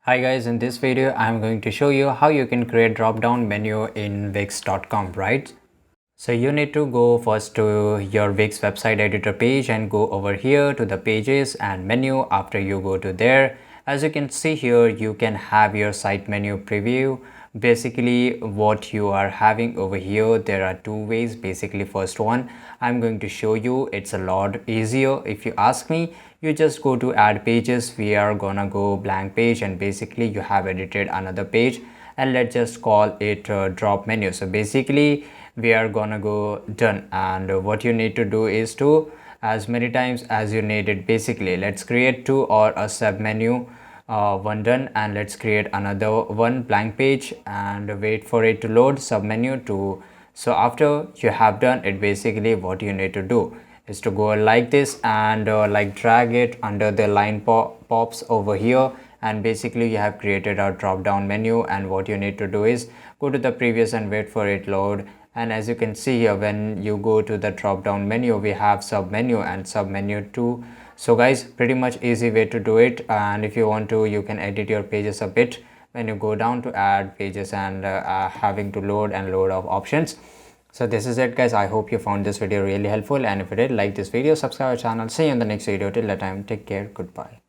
Hi guys, in this video I'm going to show you how you can create drop down menu in Wix.com, right? So you need to go first to your Wix website editor page and go over here to the pages and menu. After you go to there, as you can see here, you can have your site menu preview. Basically what you are having over here, there are two ways. Basically first one I'm going to show you, it's a lot easier if you ask me. You just go to add pages, we are gonna go blank page, and basically you have edited another page, and let's just call it drop menu. So basically we are gonna go done, and what you need to do is to as many times as you need it. Basically let's create two or a sub menu, one done, and let's create another one blank page and wait for it to load sub menu to. So after you have done it, basically what you need to do is to go like this and like drag it under the line pops over here, and basically you have created a drop down menu. And what you need to do is go to the previous and wait for it load. And as you can see here, when you go to the drop down menu, we have sub menu and sub menu 2. So guys, pretty much easy way to do it. And if you want to, you can edit your pages a bit when you go down to add pages and having to load and load of options. So this is it guys, I hope you found this video really helpful, and if you did, like this video, subscribe our channel. See you in the next video. Till that time, take care, goodbye.